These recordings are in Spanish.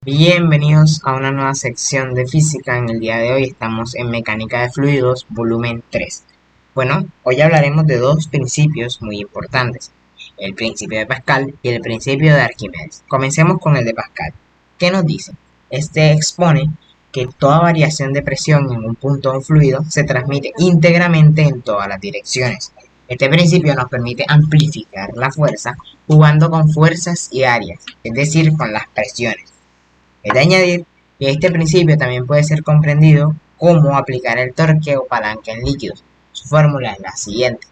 Bienvenidos a una nueva sección de física. En el día de hoy estamos en mecánica de fluidos, volumen 3. Bueno, hoy hablaremos de dos principios muy importantes, el principio de Pascal y el principio de Arquímedes. Comencemos con el de Pascal. ¿Qué nos dice? Este expone que toda variación de presión en un punto de un fluido se transmite íntegramente en todas las direcciones. Este principio nos permite amplificar la fuerza jugando con fuerzas y áreas, es decir, con las presiones. Es de añadir que este principio también puede ser comprendido como aplicar el torque o palanca en líquidos. Su fórmula es la siguiente.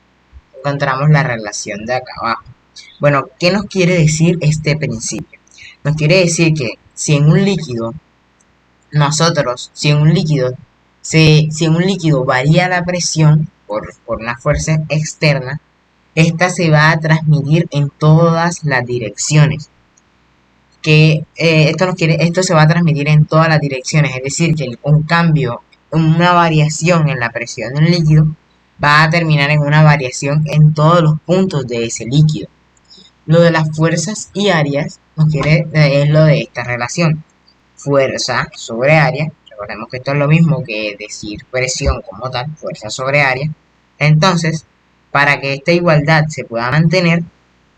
Encontramos la relación de acá abajo. Bueno, ¿qué nos quiere decir este principio? Nos quiere decir que si en un líquido, si en un líquido varía la presión por una fuerza externa, esta se va a transmitir en todas las direcciones que esto se va a transmitir en todas las direcciones, es decir, que un cambio, una variación en la presión de un líquido va a terminar en una variación en todos los puntos de ese líquido. Lo de las fuerzas y áreas es lo de esta relación, fuerza sobre área. Recordemos que esto es lo mismo que decir presión como tal, fuerza sobre área. Entonces, para que esta igualdad se pueda mantener,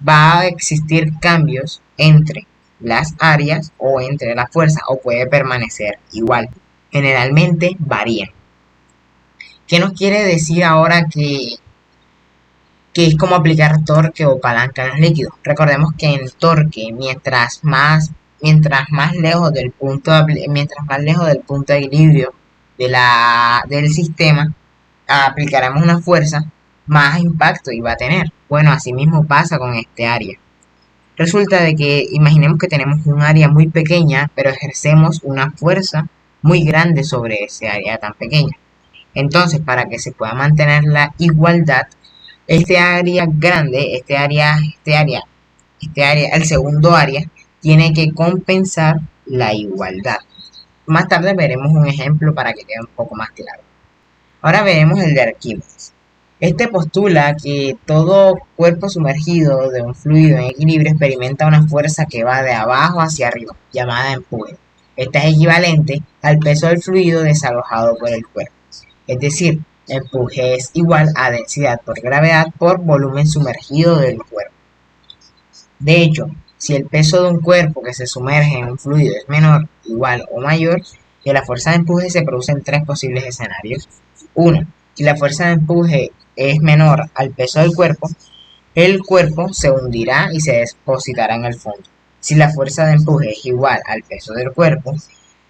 va a existir cambios entre las áreas o entre la fuerza, o puede permanecer igual. Generalmente varían. ¿Qué nos quiere decir ahora que es como aplicar torque o palanca en los líquidos? Recordemos que en torque, mientras más lejos del punto de equilibrio del sistema aplicaremos una fuerza, más impacto iba a tener. Bueno, así mismo pasa con este área. Resulta de que imaginemos que tenemos un área muy pequeña, pero ejercemos una fuerza muy grande sobre ese área tan pequeña. Entonces, para que se pueda mantener la igualdad, este área grande, el segundo área, tiene que compensar la igualdad. Más tarde veremos un ejemplo para que quede un poco más claro. Ahora veremos el de Arquímedes. Este postula que todo cuerpo sumergido de un fluido en equilibrio experimenta una fuerza que va de abajo hacia arriba, llamada empuje. Esta es equivalente al peso del fluido desalojado por el cuerpo. Es decir, empuje es igual a densidad por gravedad por volumen sumergido del cuerpo. De hecho, si el peso de un cuerpo que se sumerge en un fluido es menor, igual o mayor que la fuerza de empuje, se producen tres posibles escenarios. Uno, si la fuerza de empuje es menor al peso del cuerpo, el cuerpo se hundirá y se depositará en el fondo. Si la fuerza de empuje es igual al peso del cuerpo,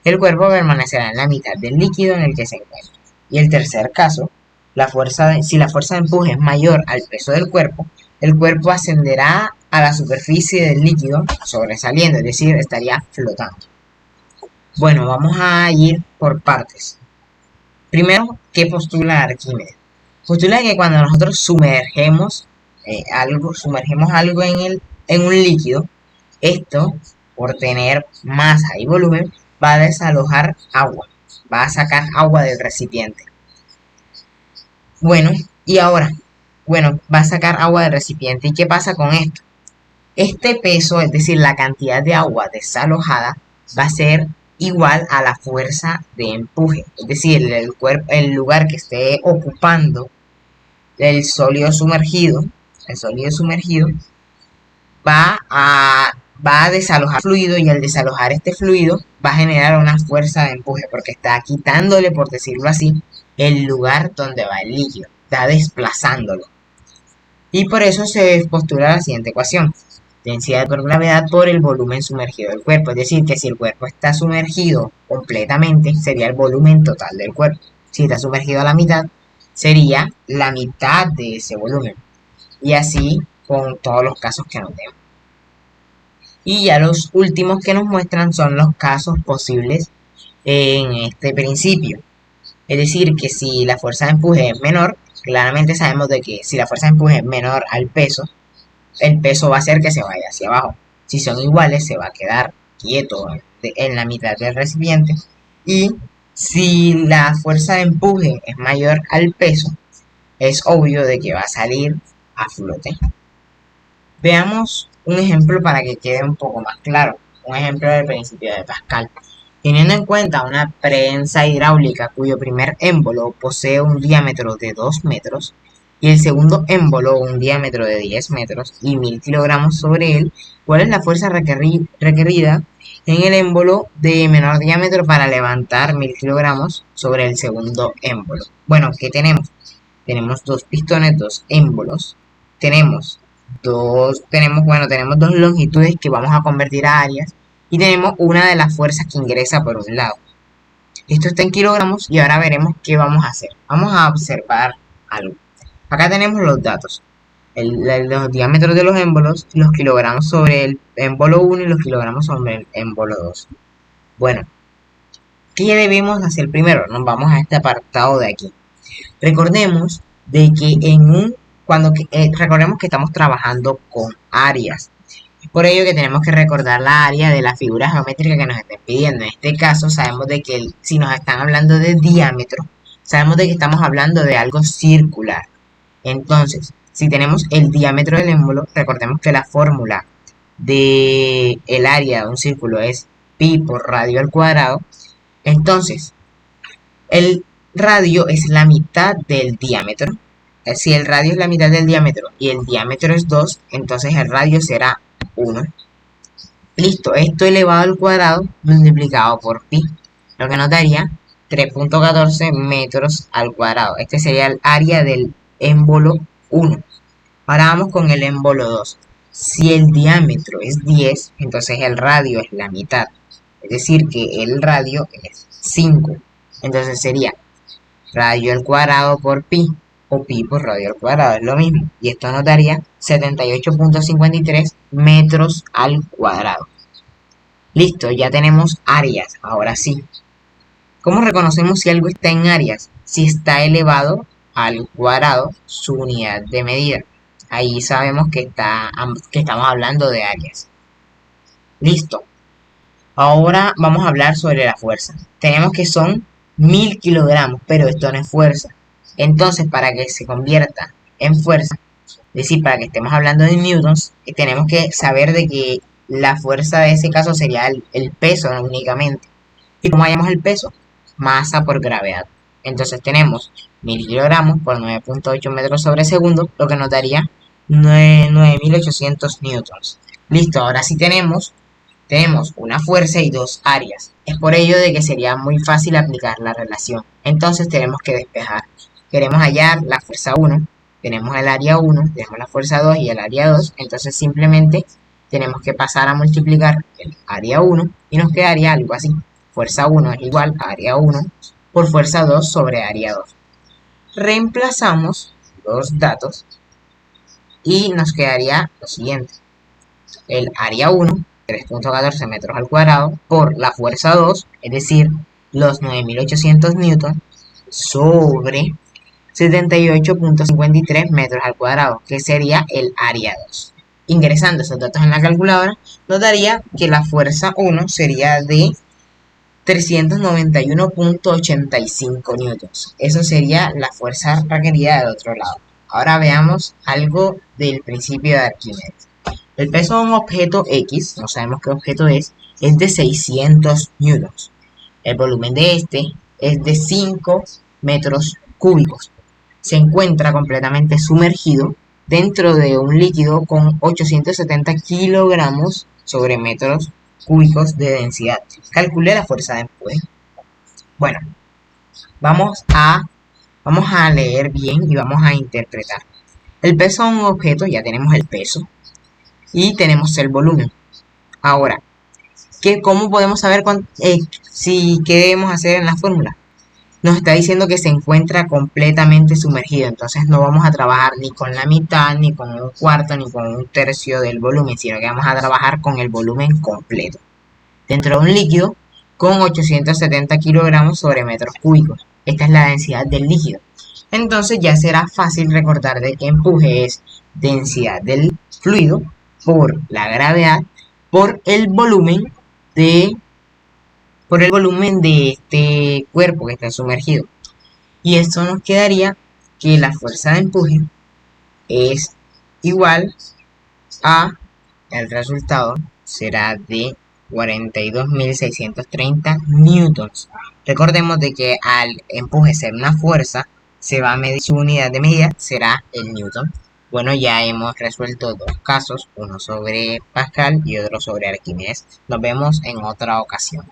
el cuerpo permanecerá en la mitad del líquido en el que se encuentra. Y el tercer caso, si la fuerza de empuje es mayor al peso del cuerpo, el cuerpo ascenderá a la superficie del líquido sobresaliendo, es decir, estaría flotando. Bueno, vamos a ir por partes. Primero, ¿qué postula Arquímedes? Postula que cuando nosotros sumergemos algo en un líquido, esto, por tener masa y volumen, va a desalojar agua, va a sacar agua del recipiente. Bueno, y ahora, va a sacar agua del recipiente. ¿Y qué pasa con esto? Este peso, es decir, la cantidad de agua desalojada, va a ser igual a la fuerza de empuje. Es decir, el lugar que esté ocupando el sólido sumergido, va a, va a desalojar fluido, y al desalojar este fluido va a generar una fuerza de empuje porque está quitándole, por decirlo así, el lugar donde va el líquido, está desplazándolo. Y por eso se postula la siguiente ecuación: densidad por gravedad por el volumen sumergido del cuerpo. Es decir, que si el cuerpo está sumergido completamente, sería el volumen total del cuerpo. Si está sumergido a la mitad, sería la mitad de ese volumen. Y así con todos los casos que nos den. Y ya los últimos que nos muestran son los casos posibles en este principio. Es decir, que si la fuerza de empuje es menor, claramente sabemos de que si la fuerza de empuje es menor al peso, el peso va a hacer que se vaya hacia abajo. Si son iguales, se va a quedar quieto en la mitad del recipiente. Y si la fuerza de empuje es mayor al peso, es obvio de que va a salir a flote. Veamos un ejemplo para que quede un poco más claro. un ejemplo del principio de Pascal. Teniendo en cuenta una prensa hidráulica cuyo primer émbolo posee un diámetro de 2 metros y el segundo émbolo un diámetro de 10 metros y 1000 kilogramos sobre él, ¿cuál es la fuerza requerida en el émbolo de menor diámetro para levantar 1000 kilogramos sobre el segundo émbolo? Bueno, ¿qué tenemos? Tenemos dos pistones, dos émbolos, tenemos dos longitudes que vamos a convertir a áreas y tenemos una de las fuerzas que ingresa por un lado. Esto está en kilogramos y ahora veremos qué vamos a hacer. Vamos a observar algo. Acá tenemos los datos. Los diámetros de los émbolos, los kilogramos sobre el émbolo 1 y los kilogramos sobre el émbolo 2. Bueno, ¿qué debemos hacer primero? Nos vamos a este apartado de aquí. Recordemos de que recordemos que estamos trabajando con áreas. Es por ello que tenemos que recordar la área de la figura geométrica que nos estén pidiendo. En este caso sabemos de que si nos están hablando de diámetro, sabemos de que estamos hablando de algo circular. Entonces, si tenemos el diámetro del émbolo, recordemos que la fórmula del área de un círculo es pi por radio al cuadrado. Entonces, el radio es la mitad del diámetro. Si el radio es la mitad del diámetro y el diámetro es 2, entonces el radio será 1. Listo, esto elevado al cuadrado multiplicado por pi, lo que nos daría 3.14 metros al cuadrado. Este sería el área del émbolo 1. Ahora vamos con el émbolo 2. Si el diámetro es 10, entonces el radio es la mitad. Es decir, que el radio es 5. Entonces sería radio al cuadrado por pi, o pi por radio al cuadrado, es lo mismo. Y esto nos daría 78.53 metros al cuadrado. Listo, ya tenemos áreas. Ahora sí. ¿Cómo reconocemos si algo está en áreas? Si está elevado al cuadrado su unidad de medida. Ahí sabemos que estamos hablando de áreas. Listo. Ahora vamos a hablar sobre la fuerza. Tenemos que son 1000 kilogramos, pero esto no es fuerza. Entonces, para que se convierta en fuerza, es decir, para que estemos hablando de newtons, tenemos que saber de que la fuerza de ese caso sería el peso, ¿no? Únicamente. ¿Y cómo hallamos el peso? Masa por gravedad. Entonces tenemos 1000 kilogramos por 9.8 metros sobre segundo, lo que nos daría 9800 newtons. Listo, ahora sí tenemos una fuerza y dos áreas. Es por ello de que sería muy fácil aplicar la relación. Entonces tenemos que despejar. Queremos hallar la fuerza 1, tenemos el área 1, tenemos la fuerza 2 y el área 2. Entonces simplemente tenemos que pasar a multiplicar el área 1 y nos quedaría algo así. Fuerza 1 es igual a área 1 por fuerza 2 sobre área 2. Reemplazamos los datos y nos quedaría lo siguiente. El área 1, 3.14 metros al cuadrado, por la fuerza 2, es decir, los 9800 newtons, sobre 78.53 metros al cuadrado, que sería el área 2. Ingresando esos datos en la calculadora, nos daría que la fuerza 1 sería de 391.85 newtons. Eso sería la fuerza requerida del otro lado. Ahora veamos algo del principio de Arquímedes. El peso de un objeto X, no sabemos qué objeto es de 600 newtons. El volumen de este es de 5 metros cúbicos. Se encuentra completamente sumergido dentro de un líquido con 870 kilogramos sobre metros cúbicos de densidad. Calcule la fuerza de empuje. Bueno, vamos a leer bien y vamos a interpretar. El peso de un objeto, ya tenemos el peso y tenemos el volumen. Ahora, ¿cómo podemos saber qué debemos hacer en la fórmula? Nos está diciendo que se encuentra completamente sumergido, entonces no vamos a trabajar ni con la mitad, ni con un cuarto, ni con un tercio del volumen, sino que vamos a trabajar con el volumen completo. Dentro de un líquido con 870 kilogramos sobre metros cúbicos. Esta es la densidad del líquido. Entonces ya será fácil recordar de que empuje es densidad del fluido por la gravedad por el volumen de este cuerpo que está sumergido. Y esto nos quedaría que la fuerza de empuje es igual a, el resultado será de 42.630 newtons. Recordemos de que al empuje ser una fuerza, se va a medir, su unidad de medida será el newton. Bueno, ya hemos resuelto dos casos, uno sobre Pascal y otro sobre Arquímedes. Nos vemos en otra ocasión.